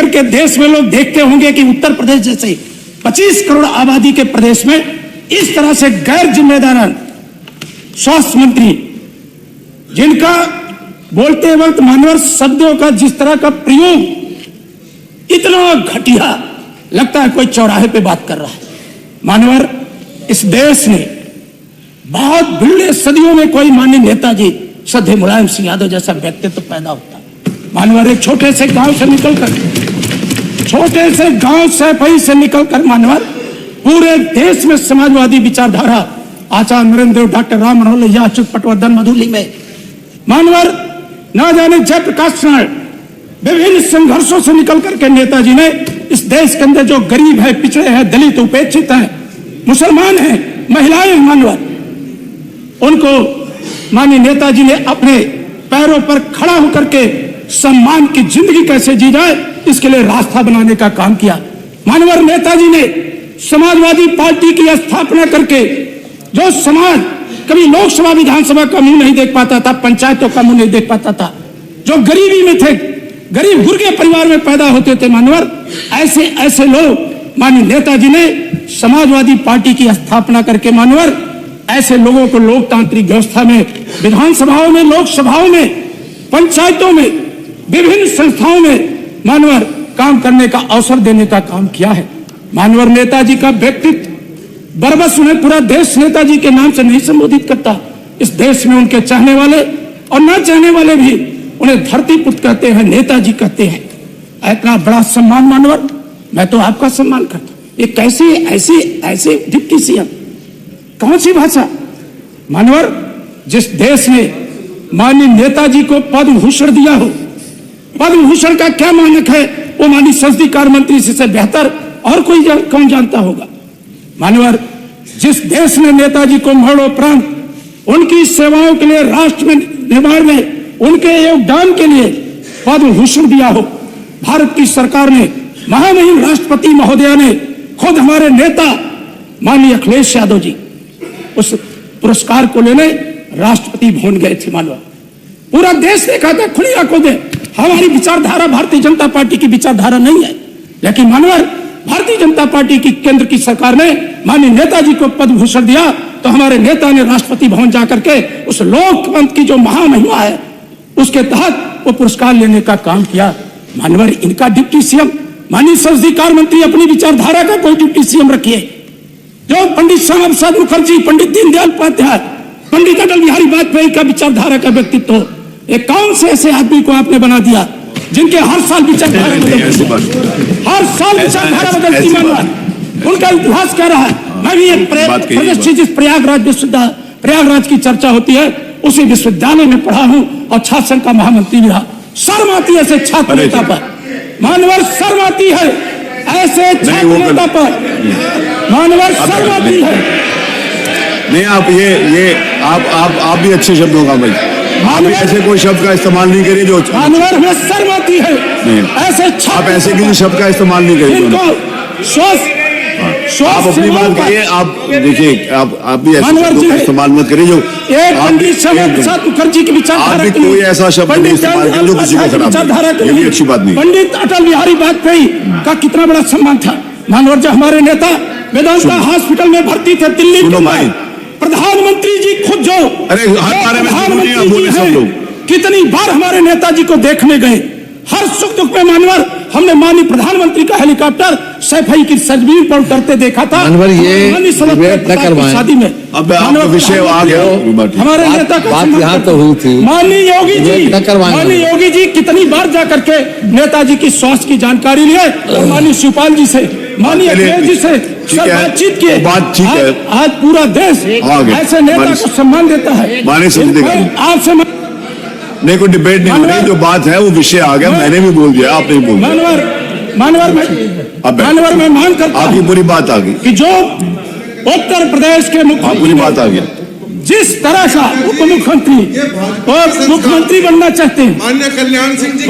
के देश में लोग देखते होंगे कि उत्तर प्रदेश जैसे 25 करोड़ आबादी के प्रदेश में इस तरह से गैर जिम्मेदार स्वास्थ्य मंत्री, जिनका बोलते वक्त मानवर शब्दों का जिस तरह का प्रयोग इतना घटिया लगता है कोई चौराहे पे बात कर रहा है। मानवर इस देश ने बहुत भिड़े सदियों में कोई माननीय नेताजी श्रद्धेय मुलायम सिंह यादव जैसा व्यक्तित्व पैदा होता है। मानवर एक छोटे से गांव से निकलकर मानवर पूरे देश में समाजवादी विचारधारा आचार्य नरेंद्र देव, डॉक्टर राम मनोहर लोहिया, अच्युत पटवर्धन, मधुली में मानवर ना जाने जयप्रकाश नारायण विभिन्न संघर्षों से निकल करके नेताजी ने इस देश के अंदर जो गरीब है, पिछड़े हैं, दलित, उपेक्षित हैं, मुसलमान हैं, महिलाएं, मानवर उनको माननीय नेताजी ने अपने पैरों पर खड़ा होकर के सम्मान की जिंदगी कैसे जी जाए इसके लिए रास्ता बनाने का काम किया। मानवर नेताजी ने समाजवादी पार्टी की स्थापना करके जो समाज कभी लोकसभा विधानसभा का मुंह नहीं देख पाता था, पंचायतों का मुंह नहीं देख पाता था, जो गरीबी में थे, गरीब गुर्गे परिवार में पैदा होते थे, मानवर ऐसे लोग माननीय नेताजी ने समाजवादी पार्टी की स्थापना करके मानवर ऐसे लोगों को लोकतांत्रिक व्यवस्था में, विधानसभाओं में, लोकसभाओं में, पंचायतों में, विभिन्न संस्थाओं में मानवर काम करने का अवसर देने का काम किया है। मानवर नेताजी का व्यक्तित्व बरबस उन्हें पूरा देश नेताजी के नाम से नहीं संबोधित करता। इस देश में उनके चाहने वाले और न चाहने वाले भी उन्हें धरती पुत्र कहते हैं, नेताजी कहते हैं। इतना बड़ा सम्मान मानवर, मैं तो आपका सम्मान करता हूं। ये कैसे ऐसे डिप्टी सीएम, कौन सी भाषा मानवर? जिस देश ने माननीय नेताजी को पद्म भूषण दिया हो, पद्म भूषण का क्या मानक है वो माननीय संसदीय कार्य मंत्री से बेहतर और कोई कौन जानता होगा। मानवर जिस देश ने नेताजी को मरणोपरांत उनकी सेवाओं के लिए, राष्ट्र में निर्माण में उनके योगदान के लिए पद्म भूषण दिया हो, भारत की सरकार ने, महामहिम राष्ट्रपति महोदया ने, खुद हमारे नेता माननीय अखिलेश यादव जी उस पुरस्कार को लेने राष्ट्रपति भवन गए थे। मानवर पूरा देश देखा था खुली आंखों से। हमारी विचारधारा भारतीय जनता पार्टी की विचारधारा नहीं है, लेकिन मानवर भारतीय जनता पार्टी की केंद्र की सरकार ने माननीय नेताजी को पद्म भूषण दिया तो हमारे नेता ने राष्ट्रपति भवन जाकर के उस लोकतंत्र की जो महामहिमा है उसके तहत वो पुरस्कार लेने का काम किया। मानवर इनका डिप्टी सीएम, माननीय संसदीय कार्य मंत्री अपनी विचारधारा का कोई डिप्टी सीएम रखिए। जो पंडित श्यामा प्रसाद मुखर्जी, पंडित दीनदयाल उपाध्याय, पंडित अटल बिहारी वाजपेयी का विचारधारा का व्यक्तित्व, एक कौन से ऐसे आदमी को आपने बना दिया जिनके हर साल विचारधारा बदलती, मानवर उनका इतिहास क्या रहा है। मैं भी जिस प्रयागराज की चर्चा होती है उसी विश्वविद्यालय में पढ़ा हूं और छात्र संघ का महामंत्री भी रहा। शर्म आती है ऐसे छात्र नेता पर, मानवर शर्म आती है ऐसे छात्र नेता पर, मानवर शर्म आती है। नहीं आप भी अच्छे शब्दों का भाई, आप ऐसे कोई शब्द का इस्तेमाल नहीं करिए जो मानवर में शर्म आती है। ऐसे आप ऐसे किसी शब्द का इस्तेमाल नहीं करिए। आप अपनी बात करिए, आप देखिए आप भी ऐसे शब्दों का इस्तेमाल मत करिए जो पंडित श्यामा प्रसाद मुखर्जी की विचारधारा, कोई ऐसा शब्द नहीं इस्तेमाल करिए जो किसी को खराब, ये भी अच्छी बात नहीं। पंडित अटल बिहारी वाजपेयी का कितना बड़ा सम्मान था। मानवर जो हमारे नेता वेदांता हॉस्पिटल में भर्ती थे दिल्ली में, प्रधानमंत्री जी खुद जो प्रधानमंत्री हैं, कितनी बार हमारे नेताजी को देखने गए, हर सुख दुख में मानवर हमने माननीय प्रधानमंत्री का हेलीकॉप्टर सैफई की सरजमीन पर उतरते देखा था। मानवर ये शादी में अब विषय आ गया, हमारे नेता का बात यहाँ तो हुई थी। माननीय योगी जी कितनी बार जाकर के नेताजी की स्वास्थ्य की जानकारी लिए, माननीय शिवपाल जी से, माननीय अखिलेश जी से बातचीत किए। आज पूरा देश ऐसे नेता को सम्मान देता है। आपसे नहीं कोई डिबेट नहीं हो रही, जो बात है वो विषय आ गया, मैंने भी बोल दिया, आपने भी बोल दिया। मानवर में मांग करता आपकी पूरी बात आ गई कि जो उत्तर प्रदेश के पूरी बात आ गया, जिस तरह का उप मुख्यमंत्री और मुख्यमंत्री बनना चाहते हैं, माननीय कल्याण सिंह जी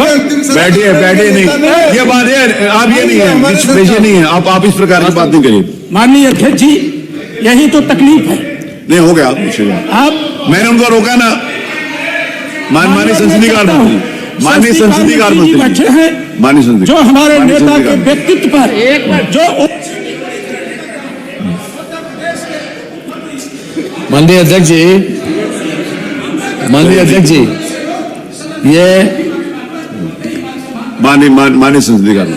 बैठिए नहीं, ये बात है, आप ये नहीं है, विषय नहीं है, आप इस प्रकार की बात नहीं करिए। माननीय अध्यक्ष जी यही तो तकलीफ है। नहीं हो गया, आप मैंने उनको रोका ना, माननीय संसदीय कार्य मंत्री माननीय संसदीय कार्य जी मंत्री बैठे हैं, माननीय संसदीय जो हमारे माननीय नेता संसदीय के कार्य व्यक्तित्व पर जो माननीय अध्यक्ष जी, ये माननीय संसदीय कार्य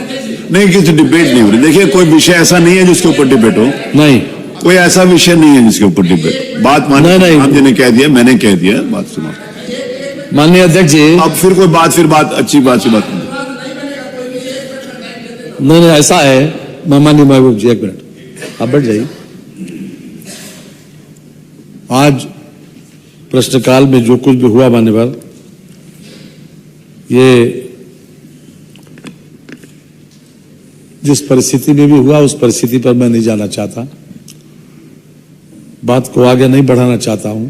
नहीं, किसी डिबेट नहीं हो रही। देखिए, कोई विषय ऐसा नहीं है जिसके ऊपर डिबेट हो। नहीं, कोई ऐसा विषय नहीं है जिसके ऊपर डिबेट। बात माननीय नहीं। आप जी ने कह दिया, मैंने कह दिया, बात सुनो। माननीय अध्यक्ष जी, अब फिर कोई बात, फिर बात अच्छी बात से बात नहीं, ऐसा है। माननीय महबूब जी, एक मिनट आप बैठ जाइए। आज प्रश्नकाल में जो कुछ भी हुआ मान्यवर, ये जिस परिस्थिति में भी हुआ उस परिस्थिति पर मैं नहीं जाना चाहता, बात को आगे नहीं बढ़ाना चाहता हूं।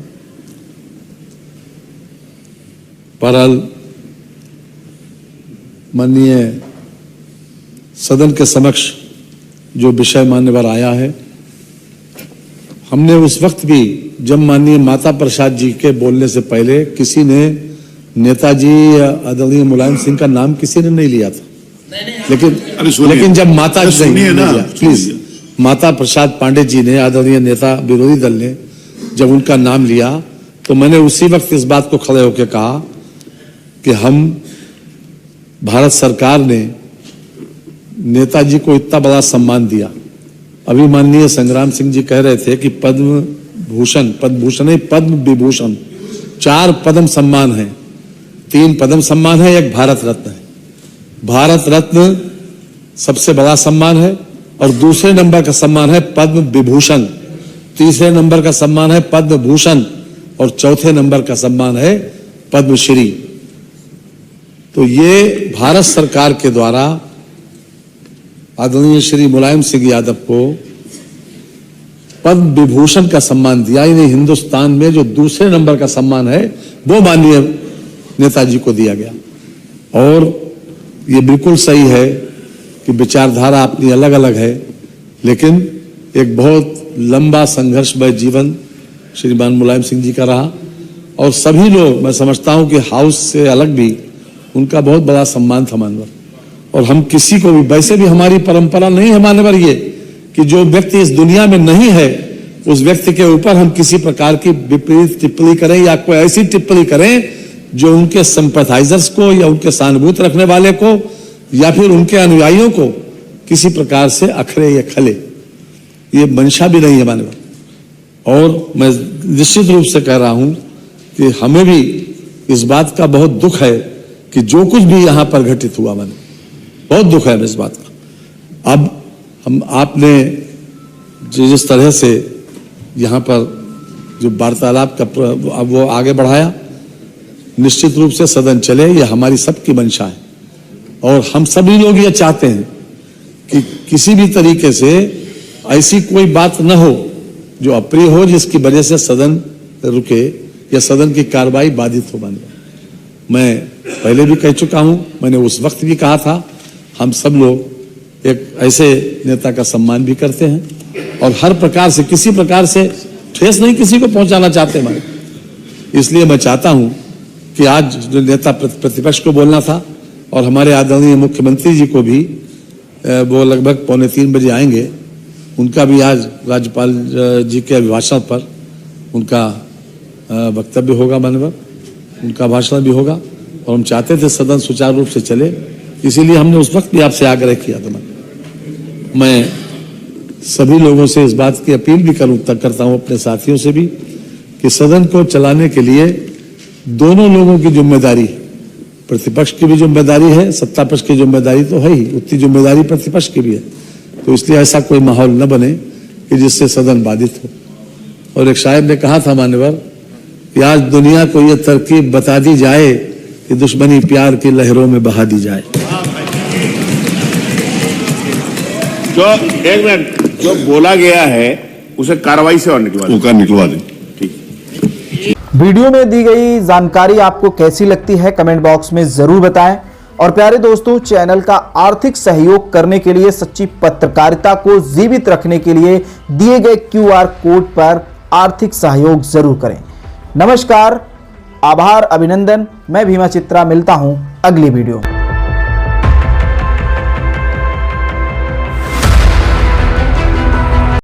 बहरहाल माननीय सदन के समक्ष जो विषय मान्यवर आया है, हमने उस वक्त भी जब माननीय माता प्रसाद जी के बोलने से पहले किसी ने नेताजी आदरणीय मुलायम सिंह का नाम किसी ने नहीं लिया था, लेकिन जब माता प्लीज माता प्रसाद पांडे जी ने, आदरणीय नेता विरोधी दल ने जब उनका नाम लिया, तो मैंने उसी वक्त इस बात को खड़े होकर कहा कि हम भारत सरकार ने नेताजी को इतना बड़ा सम्मान दिया। अभी माननीय संग्राम सिंह जी कह रहे थे कि पद्म विभूषण 4 पद्म सम्मान हैं, 3 पद्म सम्मान है, 1 भारत रत्न है। भारत रत्न सबसे बड़ा सम्मान है और दूसरे नंबर का सम्मान है पद्म विभूषण, तीसरे नंबर का सम्मान है पद्म भूषण और चौथे नंबर का सम्मान है पद्मश्री। तो ये भारत सरकार के द्वारा आदरणीय श्री मुलायम सिंह यादव को पद्म विभूषण का सम्मान दिया। इन्हें हिंदुस्तान में जो दूसरे नंबर का सम्मान है वो माननीय नेताजी को दिया गया। और ये बिल्कुल सही है कि विचारधारा अपनी अलग अलग है, लेकिन एक बहुत लंबा संघर्षमय जीवन श्रीमान मुलायम सिंह जी का रहा और सभी लोग, मैं समझता हूं कि हाउस से अलग भी उनका बहुत बड़ा सम्मान था मानवर। और हम किसी को भी, वैसे भी हमारी परंपरा नहीं है मानवर ये कि जो व्यक्ति इस दुनिया में नहीं है उस व्यक्ति के ऊपर हम किसी प्रकार की विपरीत टिप्पणी करें या कोई ऐसी टिप्पणी करें जो उनके सिंपैथाइजर्स को या उनके सहानुभूति रखने वाले को या फिर उनके अनुयायियों को किसी प्रकार से अखरे या खले, ये मंशा भी नहीं है मानव। और मैं निश्चित रूप से कह रहा हूं कि हमें भी इस बात का बहुत दुख है कि जो कुछ भी यहां पर घटित हुआ, मानव बहुत दुख है इस बात का। अब हम आपने जिस तरह से यहां पर जो वार्तालाप का वो आगे बढ़ाया, निश्चित रूप से सदन चले, यह हमारी सबकी मंशा है और हम सभी लोग ये चाहते हैं कि किसी भी तरीके से ऐसी कोई बात न हो जो अप्रिय हो, जिसकी वजह से सदन रुके या सदन की कार्रवाई बाधित हो। मैं पहले भी कह चुका हूं, मैंने उस वक्त भी कहा था, हम सब लोग एक ऐसे नेता का सम्मान भी करते हैं और हर प्रकार से, किसी प्रकार से ठेस नहीं किसी को पहुंचाना चाहते मैं। इसलिए मैं चाहता हूं कि आज जो नेता प्रतिपक्ष को बोलना था और हमारे आदरणीय मुख्यमंत्री जी को भी, वो लगभग 2:45 बजे आएंगे, उनका भी आज राज्यपाल जी के अभिभाषण पर उनका वक्तव्य होगा माननीय, उनका भाषण भी होगा और हम चाहते थे सदन सुचारू रूप से चले, इसीलिए हमने उस वक्त भी आपसे आग्रह किया था। मैं सभी लोगों से इस बात की अपील भी करता हूं, अपने साथियों से भी, कि सदन को चलाने के लिए दोनों लोगों की जिम्मेदारी है। प्रतिपक्ष की भी जिम्मेदारी है, सत्ता पक्ष की जिम्मेदारी तो है ही, उतनी जिम्मेदारी प्रतिपक्ष की भी है। तो इसलिए ऐसा कोई माहौल न बने कि जिससे सदन बाधित हो। और एक शायर ने कहा था मान्यवर कि आज दुनिया को यह तरकीब बता दी जाए कि दुश्मनी प्यार की लहरों में बहा दी जाए। जो एक मिनट, जो बोला गया है उसे कार्रवाई से और निकलवा दें। वीडियो में दी गई जानकारी आपको कैसी लगती है कमेंट बॉक्स में जरूर बताएं। और प्यारे दोस्तों, चैनल का आर्थिक सहयोग करने के लिए, सच्ची पत्रकारिता को जीवित रखने के लिए दिए गए QR कोड पर आर्थिक सहयोग जरूर करें। नमस्कार, आभार, अभिनंदन। मैं भीमा चित्रा, मिलता हूं अगली वीडियो में।